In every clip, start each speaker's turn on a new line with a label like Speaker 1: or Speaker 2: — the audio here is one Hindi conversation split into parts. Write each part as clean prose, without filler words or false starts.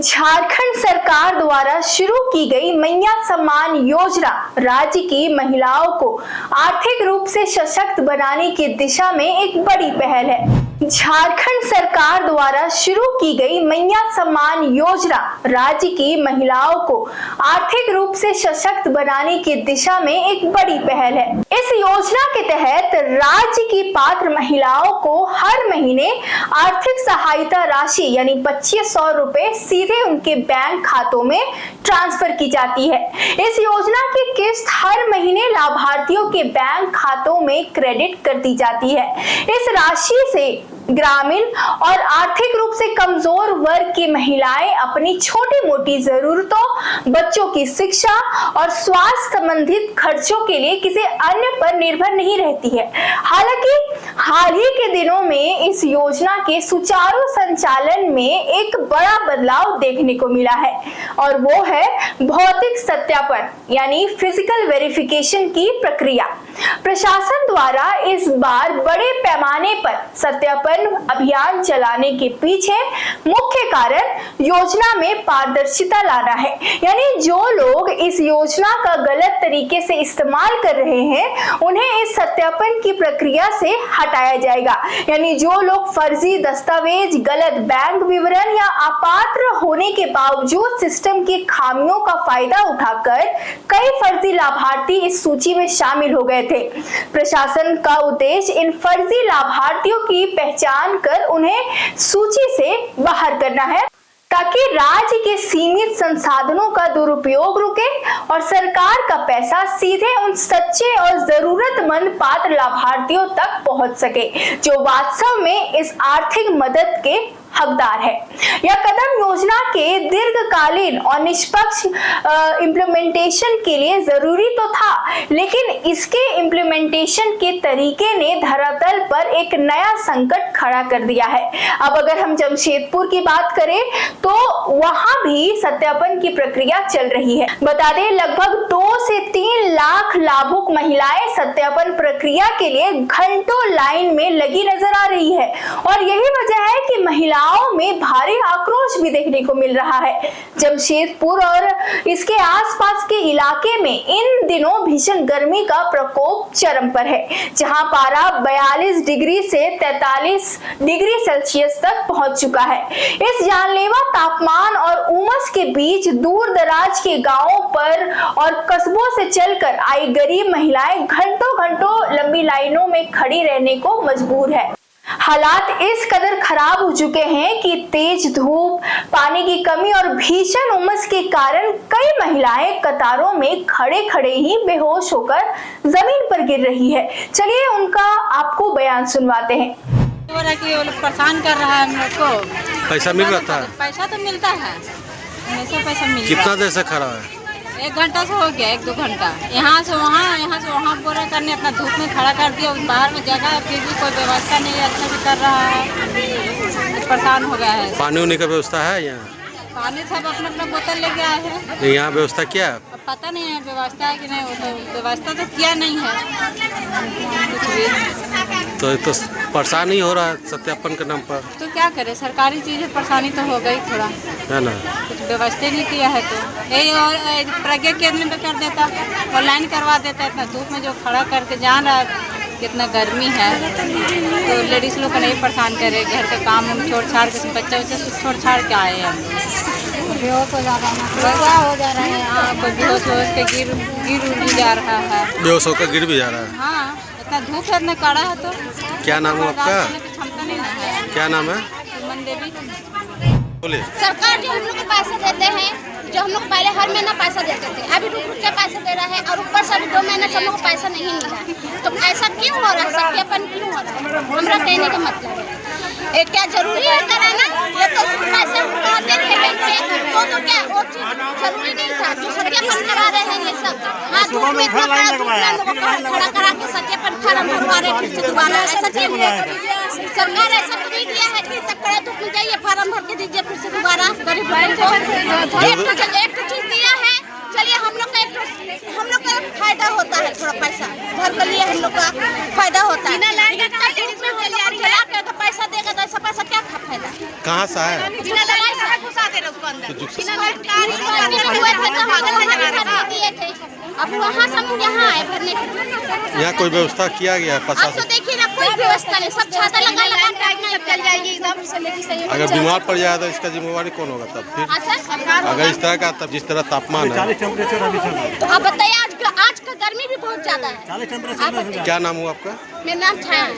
Speaker 1: झारखंड सरकार द्वारा शुरू की गई मैया सम्मान योजना राज्य की महिलाओं को आर्थिक रूप से सशक्त बनाने की दिशा में एक बड़ी पहल है। झारखंड सरकार द्वारा शुरू की गई मैया सम्मान योजना राज्य की महिलाओं को आर्थिक रूप से सशक्त बनाने की दिशा में एक बड़ी पहल है। इस योजना के तहत राज्य की पात्र महिलाओं को हर महीने आर्थिक सहायता राशि यानी 2500 रुपए सीधे उनके बैंक खातों में ट्रांसफर की जाती है। इस योजना की किस्त हर महीने लाभार्थियों के बैंक खातों में क्रेडिट कर दी जाती है। इस राशि से ग्रामीण और आर्थिक रूप से कमजोर वर्ग की महिलाएं अपनी छोटी मोटी जरूरतों, बच्चों की शिक्षा और स्वास्थ्य संबंधित खर्चों के लिए किसी अन्य पर निर्भर नहीं रहती है। हालांकि हाल ही के दिनों में इस योजना के सुचारू संचालन में एक बड़ा बदलाव देखने को मिला है और वो है भौतिक सत्यापन यानी फिजिकल वेरिफिकेशन की प्रक्रिया। प्रशासन द्वारा इस बार बड़े पैमाने पर सत्यापन अभियान चलाने के पीछे मुख्य कारण योजना में पारदर्शिता लाना है। यानी जो लोग इस योजना का गलत तरीके से इस्तेमाल कर रहे हैं उन्हें इस सत्यापन की प्रक्रिया से हटाया जाएगा। यानी जो लोग फर्जी दस्तावेज, गलत बैंक विवरण या अपात्र होने के बावजूद सिस्टम की खामियों का फायदा उठाकर कई फर्जी लाभार्थी इस सूची में शामिल हो गए थे। प्रशासन का उद्देश्य इन फर्जी लाभार्थियों की पहचान कर उन्हें सूची से बाहर करना है ताकि राज्य के सीमित संसाधनों का दुरुपयोग रुके और सरकार का पैसा सीधे उन सच्चे और जरूरतमंद पात्र लाभार्थियों तक पहुंच सके जो वास्तव में इस आर्थिक मदद के हकदार है। यह कदम योजना के दीर्घकालीन और निष्पक्ष इम्प्लीमेंटेशन के लिए जरूरी तो था, लेकिन इसके इम्प्लीमेंटेशन के तरीके ने धरातल पर एक नया संकट खड़ा कर दिया है। अब अगर हम जमशेदपुर की बात करें तो वहां भी सत्यापन की प्रक्रिया चल रही है। बता दें लगभग 2 से 3 लाख लाभुक महिलाएं सत्यापन प्रक्रिया के लिए घंटों लाइन में लगी नजर आ रही है और यही वजह है कि महिलाओं में भारी आक्रोश भी देखने को मिल रहा है। जमशेदपुर और इसके आसपास के इलाके में इन दिनों भीषण गर्मी का प्रकोप चरम पर है, जहां पारा 42 डिग्री से 43 डिग्री सेल्सियस तक पहुंच चुका है। इस जानलेवा तापमान और उमस के बीच दूर दराज के गांवों पर और कस्बों से चलकर आई गरीब महिलाएं घंटों घंटों लंबी लाइनों में खड़ी रहने को मजबूर है। हालात इस कदर खराब हो चुके हैं कि तेज धूप, पानी की कमी और भीषण उमस के कारण कई महिलाएं कतारों में खड़े खड़े ही बेहोश होकर जमीन पर गिर रही है। चलिए उनका आपको बयान सुनवाते हैं।
Speaker 2: कि वो लोग परेशान कर रहा है हम लोग को।
Speaker 3: पैसा मिल रहा था?
Speaker 2: पैसा तो मिलता है, हमेशा पैसा मिलता है।
Speaker 3: कितना देर से खड़ा है?
Speaker 2: 1 घंटा से हो गया, 1-2 घंटा। यहाँ से वहाँ बोरा करने अपना धूप में खड़ा कर दिया। बाहर में जगह है फिर भी कोई व्यवस्था नहीं है, अच्छा से कर रहा है। परेशान हो गया है।
Speaker 3: पानी उनी का व्यवस्था है यहाँ?
Speaker 2: पानी सब अपना बोतल लेके आए हैं।
Speaker 3: यहाँ व्यवस्था क्या है?
Speaker 2: पता नहीं है व्यवस्था है कि नहीं, वो तो व्यवस्था तो किया नहीं है कुछ भी।
Speaker 3: तो परेशान ही हो रहा है सत्यापन के नाम पर।
Speaker 2: तो क्या करे, सरकारी चीज़ है, परेशानी तो हो गई थोड़ा,
Speaker 3: है ना?
Speaker 2: कुछ व्यवस्था नहीं किया है तो यही और प्रज्ञा केंद्र में कर देता, ऑनलाइन करवा देता। इतना धूप में जो खड़ा करके जान रहा है कितना गर्मी है, तो लेडीज लोग को नहीं परेशान करे। घर का काम हम छोड़ छाड़ के, बच्चा उच्चा छोड़ छाड़ के आए हैं। बेहोश हो जा रहा है, हाँ, कोई बेहोश हो के गिर भी जा रहा है।
Speaker 3: बेहोश होकर गिर भी जा रहा है?
Speaker 2: हाँ, इतना धूप है, इतना कड़ा है। तो
Speaker 3: क्या नाम है आपका?
Speaker 2: क्षमता नहीं है।
Speaker 3: क्या नाम है?
Speaker 2: सुमन देवी।
Speaker 3: बोलिए।
Speaker 4: सरकार जो हम लोग को पैसा देते हैं, जो हम लोग पहले हर महीना पैसा देते थे, अभी रुक के पैसा दे रहा है और ऊपर से अभी 2 महीने से हम लोग को पैसा नहीं मिला। तो ऐसा क्यों हो रहा है? सत्यापन क्यों हो रहा है? हमारा कहने का मतलब है क्या जरूरी है कराना? ये तो पैसे उठाते थे बैंक से, तो क्या वो चीज जरूरी नहीं था जो सत्यापन करा रहे हैं ये सब? हाँ, धूप में इतना बड़ा धूप में लोगों को खड़ा करा के सत्यापन फार्म भरवा रहे फिर से दोबारा। ऐसा क्यों है? सरकार ऐसा तो नहीं दिया है कि तब बड़ा धूप में जाइए फार्म भर के दीजिए फिर से दोबारा गरीब लोगों को। एक तो चीज दिया है, चलिए हम लोग का फायदा होता है, थोड़ा पैसा घर के लिए हम लोग का फायदा होता है। तो पैसा देगा तो ऐसा पैसा क्या फायदा?
Speaker 3: कहाँ से है? तो जुक्स-
Speaker 4: अब वहाँ से हम यहाँ आए भरने के लिए।
Speaker 3: यहाँ कोई व्यवस्था किया गया है
Speaker 4: अब तो
Speaker 3: प्रशासन?
Speaker 4: देखिए ना, कोई व्यवस्था नहीं, सब छाता लगा लगा के अपना चल जाएगी एकदम से।
Speaker 3: अगर बीमार पड़ जाए तो इसका जिम्मेवारी कौन होगा तब फिर? अगर इस तरह का, तब जिस तरह तापमान है।
Speaker 4: तो आप बताइए, आज का गर्मी भी बहुत ज्यादा है।
Speaker 3: क्या नाम हुआ आपका?
Speaker 4: मेरा नाम छाया है।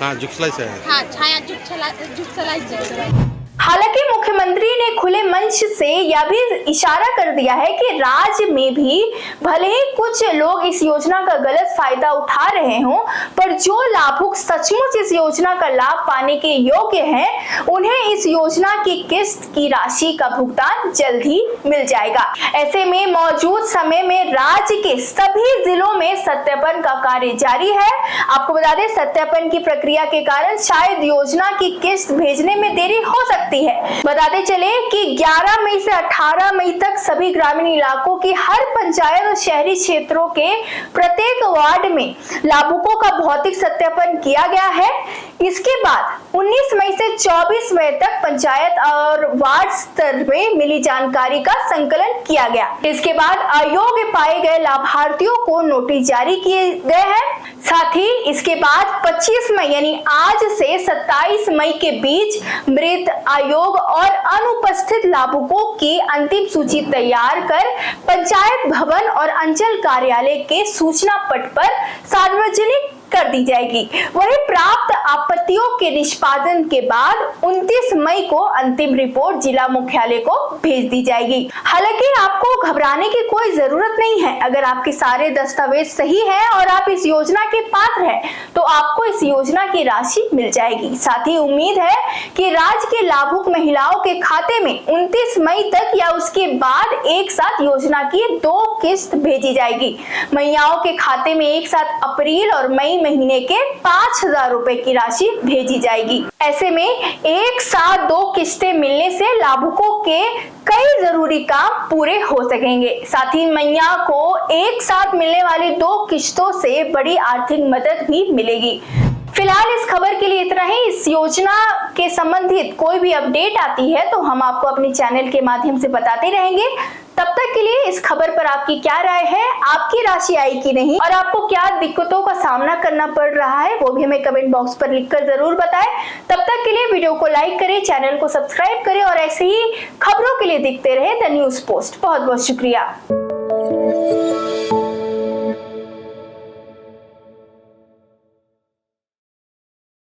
Speaker 3: हाँ, जुक्सलाई से है।
Speaker 4: हाँ, छाया जुगसलाई से।
Speaker 1: हालांकि मुख्यमंत्री ने खुले मंच से यह भी इशारा कर दिया है कि राज्य में भी भले ही कुछ लोग इस योजना का गलत फायदा उठा रहे हों, पर जो लाभुक सचमुच इस योजना का लाभ पाने के योग्य हैं, उन्हें इस योजना की किस्त की राशि का भुगतान जल्द ही मिल जाएगा। ऐसे में मौजूद समय में राज्य के सभी जिलों में सत्यापन का कार्य जारी है। आपको बता दें, सत्यापन की प्रक्रिया के कारण शायद योजना की किस्त भेजने में देरी हो सकती है। बताते चले कि 11 मई से 18 मई तक सभी ग्रामीण इलाकों की हर पंचायत और शहरी क्षेत्रों के प्रत्येक वार्ड में लाभुकों का भौतिक सत्यापन किया गया है। इसके बाद 19 मई से 24 मई तक पंचायत और वार्ड स्तर में मिली जानकारी का संकलन किया गया। इसके बाद अयोग्य पाए गए लाभार्थियों को नोटिस जारी किए गए हैं। साथ ही इसके बाद 25 मई यानी आज से 27 मई के बीच मृत, अयोग्य और अनुपस्थित लाभुकों की अंतिम सूची तैयार कर पंचायत भवन और अंचल कार्यालय के सूचना पट पर सार्वजनिक कर दी जाएगी। वही प्राप्त आपत्तियों के निष्पादन के बाद 29 मई को अंतिम रिपोर्ट जिला मुख्यालय को भेज दी जाएगी। हालांकि आपको घबराने की कोई जरूरत नहीं है। अगर आपके सारे दस्तावेज सही हैं और आप इस योजना के पात्र हैं, तो आपको इस योजना की राशि मिल जाएगी। साथ ही उम्मीद है कि राज्य के लाभुक महिलाओं के खाते में 29 मई तक या उसके बाद एक साथ योजना की 2 किस्त भेजी जाएगी। महिलाओं के खाते में एक साथ अप्रैल और मई महीने के 5,000 रुपए की राशि भेजी जाएगी। ऐसे में एक साथ 2 किस्तें मिलने से लाभुकों के कई जरूरी काम पूरे हो सकेंगे। साथ ही मैया को एक साथ मिलने वाली 2 किस्तों से बड़ी आर्थिक मदद भी मिलेगी। फिलहाल इस खबर के लिए इतना ही। इस योजना के संबंधित कोई भी अपडेट आती है तो हम आपको अपने चैनल के माध्यम से बताते रहेंगे। तब तक के लिए इस खबर पर आपकी क्या राय है, आपकी राशि आई कि नहीं और आपको क्या दिक्कतों का सामना करना पड़ रहा है, वो भी हमें कमेंट बॉक्स पर लिखकर जरूर बताएं। तब तक के लिए वीडियो को लाइक करें, चैनल को सब्सक्राइब करें और ऐसे ही खबरों के लिए देखते रहे द न्यूज़ पोस्ट। बहुत बहुत शुक्रिया।